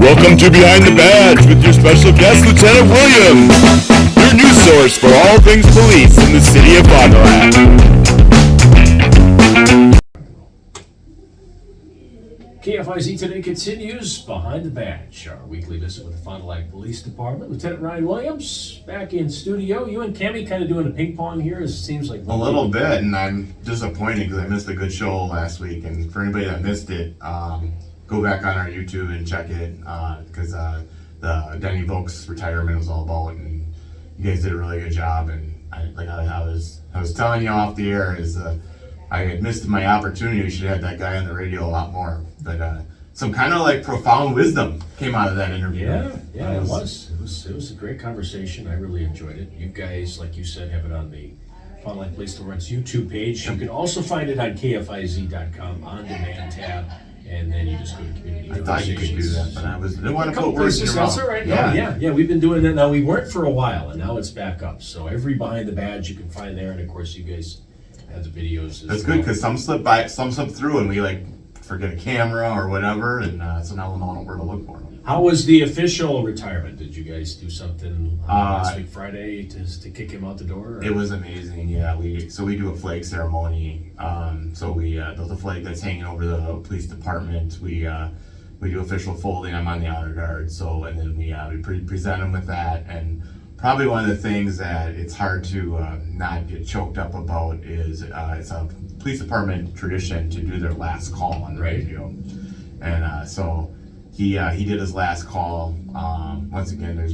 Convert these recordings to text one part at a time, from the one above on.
Welcome to Behind the Badge with your special guest, Lieutenant Williams, your news source for all things police in the city of Fond du Lac. KFIZ Today continues Behind the Badge, our weekly visit with the Fond du Lac Police Department. Lieutenant Ryan Williams back in studio. You and Cammie kind of doing a ping pong here. It seems like a little bit, and I'm disappointed because I missed a good show last week. And for anybody that missed it, go back on our YouTube and check it because the Denny Volk's retirement was all about, and you guys did a really good job. And I was telling you off the air is I had missed my opportunity. We should have had that guy on the radio a lot more. But some kind of like profound wisdom came out of that interview. Yeah, it was a great conversation. I really enjoyed it. You guys, like you said, have it on the Fond du Lac Police Department's YouTube page. You can also find it on KFIZ.com on demand tab. And then you just go to community. I thought you could do that, but I didn't want to put words in your mouth. That's all right. Yeah. We've been doing that now. We weren't for a while, and now it's back up. So every Behind the Badge you can find there, and of course you guys have the videos. That's good because some slip through, and we like forget a camera or whatever, and so now we'll know where to look for them. How was the official retirement? Did you guys do something last week Friday to kick him out the door? Or? It was amazing. Yeah, we do a flag ceremony. The flag that's hanging over the police department. We do official folding. I'm on the honor guard. And then we present them with that. And probably one of the things that it's hard to not get choked up about is it's a police department tradition to do their last call on the radio. And so he did his last call. Once again, there's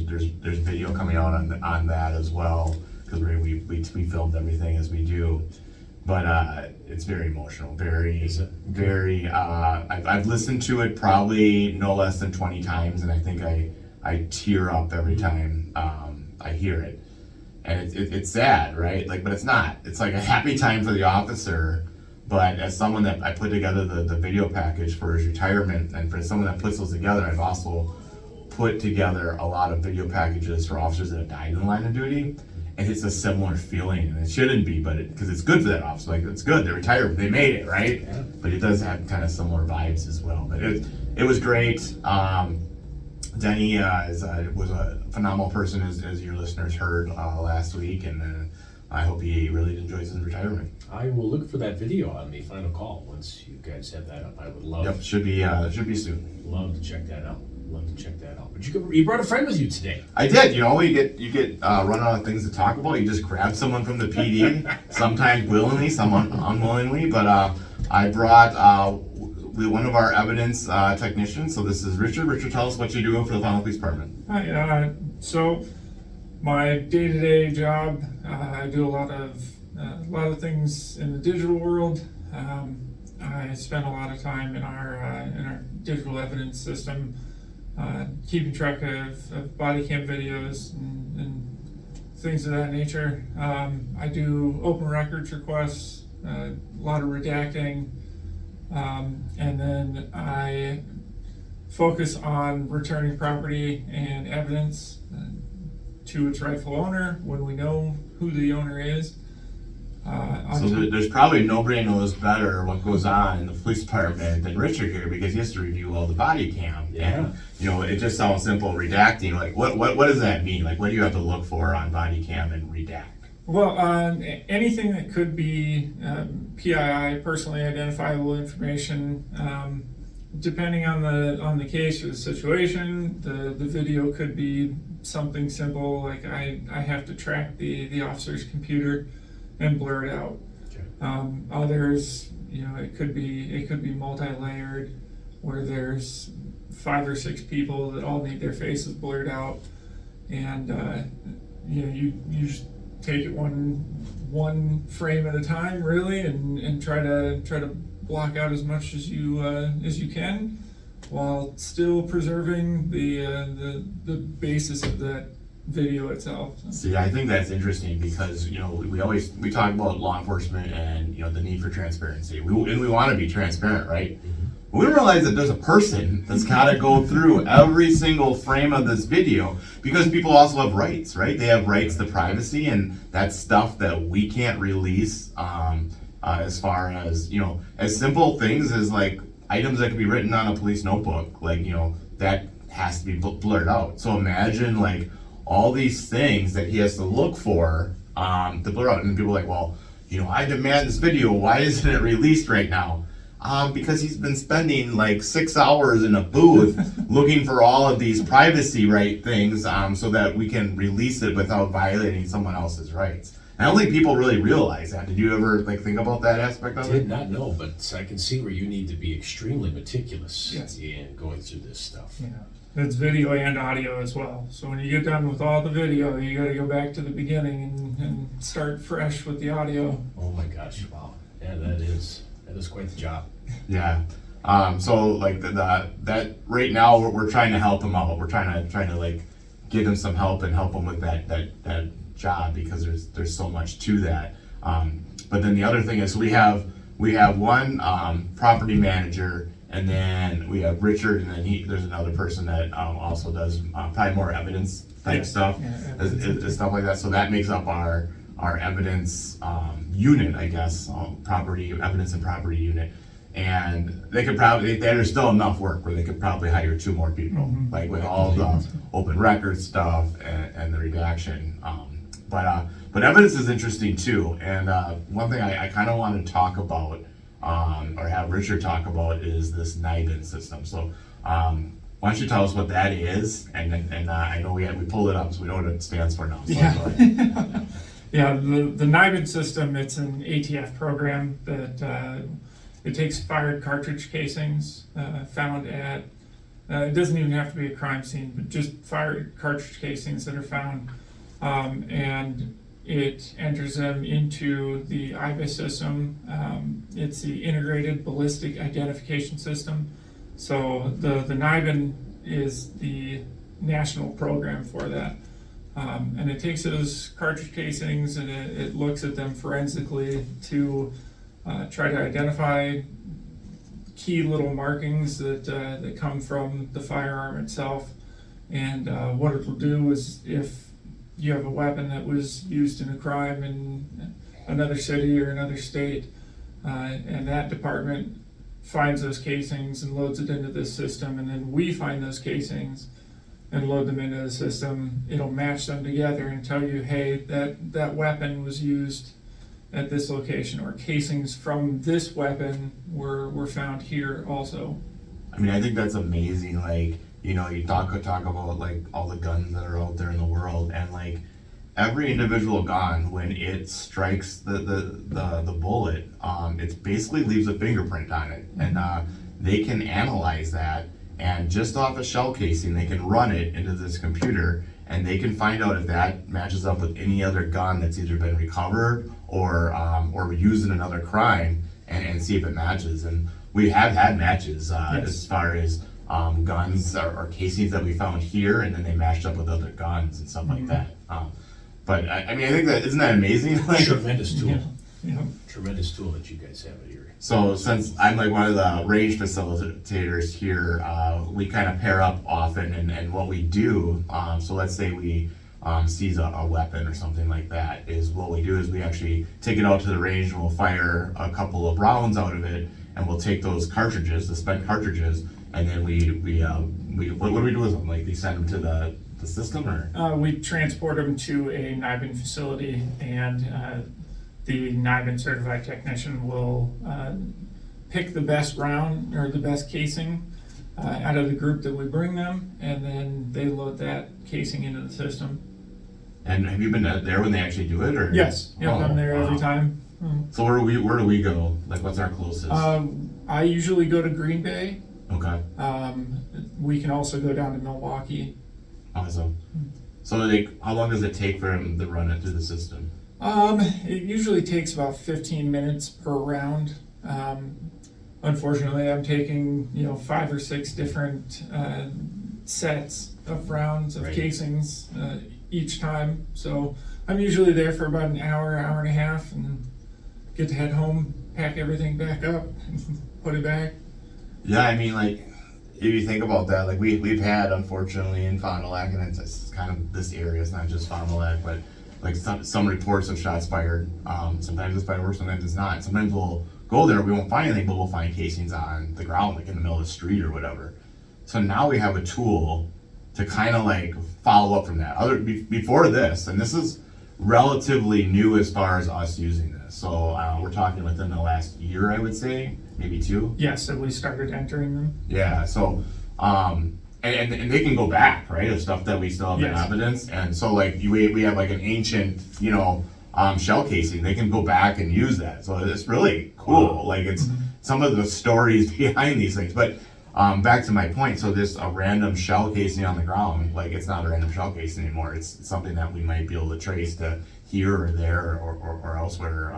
video coming out on that as well because we filmed everything as we do. But it's very emotional. Very. I've listened to it probably no less than 20 times, and I think I tear up every time I hear it. And it's sad, right? But it's not. It's like a happy time for the officer. But as someone that I put together the video package for his retirement, and for someone that puts those together, I've also put together a lot of video packages for officers that have died in the line of duty. And it's a similar feeling, and it shouldn't be, but because it's good for that officer. It's good. They're retired. They made it, right? Yeah. But it does have kind of similar vibes as well. But it was great. Denny was a phenomenal person, as your listeners heard last week, and I hope he really enjoys his retirement. I will look for that video on the final call once you guys have that up. I would love. Yep, should be soon. Love to check that out. But you brought a friend with you today. I did. You get run out of things to talk about. You just grab someone from the PD, sometimes willingly, sometimes unwillingly. But I brought one of our evidence technicians. So this is Richard. Richard, tell us what you're doing for the Fond du Lac Police Department. Hi. So my day-to-day job, I do a lot of things in the digital world. I spend a lot of time in our digital evidence system, keeping track of body cam videos and things of that nature. I do open records requests, a lot of redacting, and then I focus on returning property and evidence to its rightful owner when we know who the owner is. So there's probably nobody knows better what goes on in the police department than Richard here, because he has to review all the body cam. Yeah. And it just sounds simple, redacting. Like what does that mean? Like what do you have to look for on body cam and redact? Well, anything that could be PII, personally identifiable information. Depending on the case or the situation, the video could be something simple like I have to track the officer's computer and blur it out. Okay. Others, it could be multi-layered, where there's 5 or 6 people that all need their faces blurred out, and you just take it one frame at a time, really, and try to block out as much as you can, while still preserving the basis of that video itself. See, I think that's interesting because we talk about law enforcement and the need for transparency. We want to be transparent, right? Mm-hmm. But we realize that there's a person that's got to go through every single frame of this video, because people also have rights, right? They have rights to privacy, and that's stuff that we can't release. As far as as simple things as like items that could be written on a police notebook, like that has to be blurred out. So imagine like all these things that he has to look for to blur out, and people are like, well, you know, I demand this video. Why isn't it released right now? Because he's been spending like 6 hours in a booth looking for all of these privacy right things so that we can release it without violating someone else's rights. And I don't think people really realize that. Did you ever like think about that aspect of it? Did not know, but I can see where you need to be extremely meticulous Yes. in going through this stuff. Yeah, it's video and audio as well. So when you get done with all the video, you got to go back to the beginning and start fresh with the audio. Oh my gosh, wow. Yeah, that is quite the job. Yeah. So like that right now we're trying to help him out. We're trying to like give him some help and help him with that job, because there's so much to that. But then the other thing is we have one property manager, and then we have Richard, and then there's another person that also does probably more evidence type stuff, stuff like that. So that makes up our evidence unit, I guess, property evidence and property unit. And they could probably, there's still enough work where they could probably hire 2 more people, like with all the open record stuff and the redaction. But evidence is interesting too. And one thing I kind of want to talk about, or have Richard talk about, is this NIBIN system. So why don't you tell us what that is? And I know we pulled it up, so we know what it stands for now. So Yeah, the NIBIN system, it's an ATF program that it takes fired cartridge casings found at, it doesn't even have to be a crime scene, but just fired cartridge casings that are found, and it enters them into the IBIS system. It's the Integrated Ballistic Identification System. So the NIBIN is the national program for that. And it takes those cartridge casings and it looks at them forensically to try to identify key little markings that come from the firearm itself. And what it will do is, if you have a weapon that was used in a crime in another city or another state, and that department finds those casings and loads it into this system, and then we find those casings and load them into the system, it'll match them together and tell you, hey, that weapon was used at this location, or casings from this weapon were found here also. I mean, I think that's amazing. Like, you know, you talk about like all the guns that are out there in the world, and like every individual gun, when it strikes the bullet, it basically leaves a fingerprint on it, and they can analyze that, and just off a shell casing, they can run it into this computer, and they can find out if that matches up with any other gun that's either been recovered or used in another crime, and see if it matches. And we have had matches as far as guns or casings that we found here, and then they matched up with other guns and stuff like that. But I mean, I think isn't that amazing? Like, Tremendous tool. Yeah. Tremendous tool that you guys have at your. So since I'm like one of the range facilitators here, we kind of pair up often, and what we do, so let's say we seize a weapon or something like that, is what we do is we actually take it out to the range, and we'll fire a couple of rounds out of it, and we'll take those cartridges, the spent cartridges, and then we what do we do with them? Like, we send them to the system, or? We transport them to a NIBIN facility, and the NIBIN certified technician will pick the best round or the best casing out of the group that we bring them, and then they load that casing into the system. And have you been there when they actually do it, or? Yes, yep, I'm there every time. So where do we go? Like, what's our closest? I usually go to Green Bay. Okay. We can also go down to Milwaukee. Awesome. So how long does it take for them to run it through the system? It usually takes about 15 minutes per round. Unfortunately, I'm taking 5 or 6 different sets of rounds of casings each time. So I'm usually there for about an hour and a half, and get to head home, pack everything back up, and put it back. Yeah, I mean, like, if you think about that, like we've had, unfortunately, in Fond du Lac, and it's kind of this area, it's not just Fond du Lac, but like some reports of shots fired. Sometimes it's fireworks, sometimes it's not. Sometimes we'll go there, we won't find anything, but we'll find casings on the ground, like in the middle of the street or whatever. So now we have a tool to kind of like follow up from that. Before this, and this is relatively new as far as us using this. So we're talking within the last year, I would say, maybe 2. Yes, and we started entering them. Yeah. So and they can go back, right? Of stuff that we still have in Yes. evidence. And so like we have like an ancient, shell casing. They can go back and use that. So it's really cool. Like it's some of the stories behind these things. But back to my point, so this a random shell casing on the ground, like it's not a random shell casing anymore. It's something that we might be able to trace to here or there or elsewhere.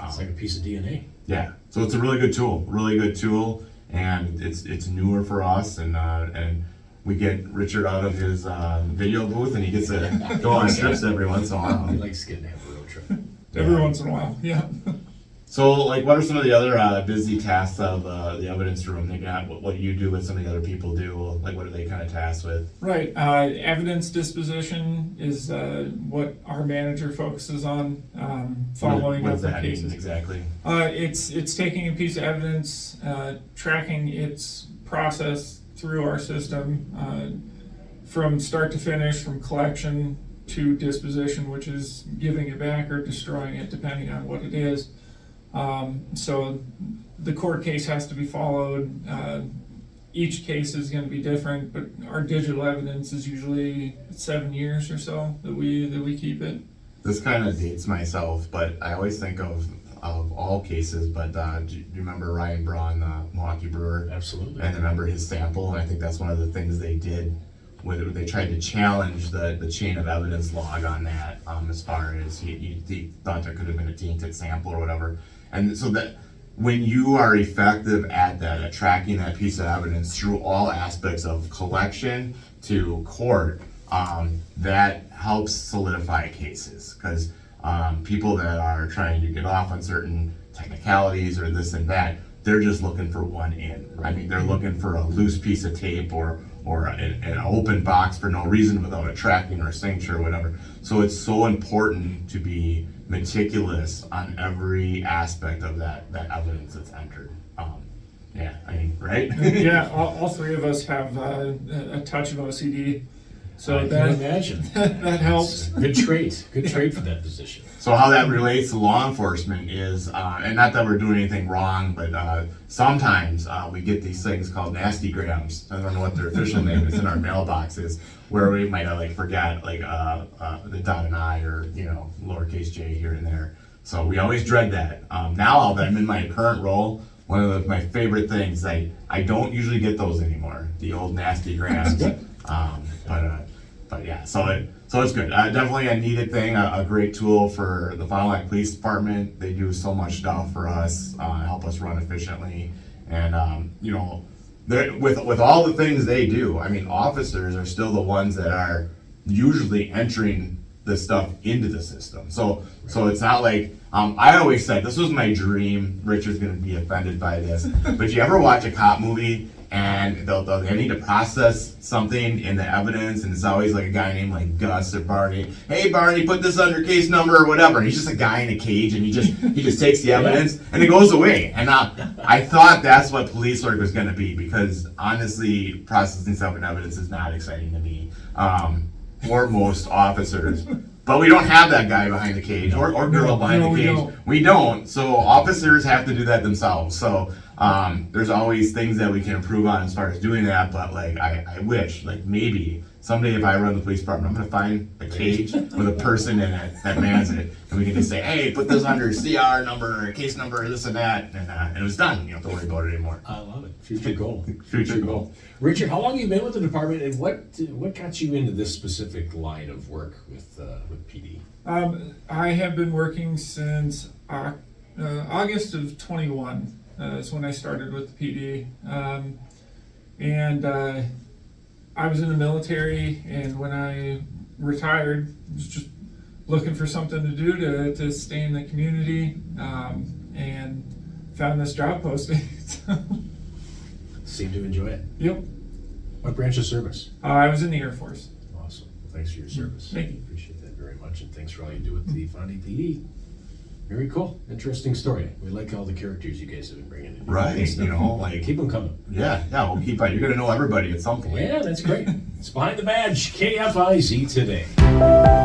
It's like a piece of DNA. Yeah, so it's a really good tool, and it's newer for us, and we get Richard out of his video booth, and he gets to go on trips every once in a while. He likes getting to have a road trip. Every once in a while, yeah. So, like, what are some of the other busy tasks of the evidence room? They got what you do, what some of the other people do. Like, what are they kind of tasked with? Right. Evidence disposition is what our manager focuses on. Following what up does on that cases. mean exactly? It's taking a piece of evidence, tracking its process through our system, from start to finish, from collection to disposition, which is giving it back or destroying it, depending on what it is. So the court case has to be followed. Each case is going to be different, but our digital evidence is usually 7 years or so that we keep it. This kind of dates myself, but I always think of all cases. But do you remember Ryan Braun, the Milwaukee Brewer? Absolutely. And remember his sample? And I think that's one of the things they did. They tried to challenge the chain of evidence log on that, as far as he thought there could have been a tainted sample or whatever. And so that when you are effective at that, at tracking that piece of evidence through all aspects of collection to court, that helps solidify cases, because people that are trying to get off on certain technicalities or this and that, they're just looking for one in. I mean, they're looking for a loose piece of tape or an open box for no reason without a tracking or a signature or whatever. So it's so important to be meticulous on every aspect of that evidence that's entered. Yeah, I mean, right? Yeah, all three of us have a touch of OCD, so I that can imagine. that helps. Good trait for that position. So how that relates to law enforcement is, and not that we're doing anything wrong, but sometimes we get these things called nasty grams. I don't know what their official name is in our mailboxes, where we might forget the dot and I or lowercase j here and there. So we always dread that. Now that I'm in my current role, one of my favorite things, I don't usually get those anymore, the old nasty grams. But yeah, so it's good. Definitely a needed thing, a great tool for the Fond du Lac Police Department. They do so much stuff for us, help us run efficiently, and with all the things they do, I mean, officers are still the ones that are usually entering the stuff into the system. So it's not like I always said this was my dream. Richard's gonna be offended by this, but you ever watch a cop movie and they need to process something in the evidence, and it's always like a guy named like Gus or Barney. Hey Barney, put this under case number or whatever. And he's just a guy in a cage, and he just takes the evidence and it goes away. And I thought that's what police work was gonna be, because honestly, processing stuff in evidence is not exciting to me, or most officers. But we don't have that guy behind the cage or girl behind the cage. We don't. So officers have to do that themselves. So there's always things that we can improve on as far as doing that. But I wish maybe someday if I run the police department, I'm gonna find a cage with a person in it that mans it, and we can just say, hey, put this under CR number, or case number, this and that, and it was done. You don't have to worry about it anymore. I love it. Future goal. Future goal. Richard, how long have you been with the department, and what got you into this specific line of work with PD? I have been working since August of 21. Is when I started with the PD, and I was in the military, and when I retired, I was just looking for something to do to stay in the community, and found this job posting. Seem to enjoy it. Yep. What branch of service? I was in the Air Force. Awesome. Well, thanks for your service. Thank you. Appreciate that very much, and thanks for all you do with the Fondy PD. Very cool. Interesting story. We like all the characters you guys have been bringing in. Right, you know, like Keep them coming. yeah, we'll keep on. You're gonna know everybody at some point. Yeah, that's great. It's Behind the Badge, KFIZ today.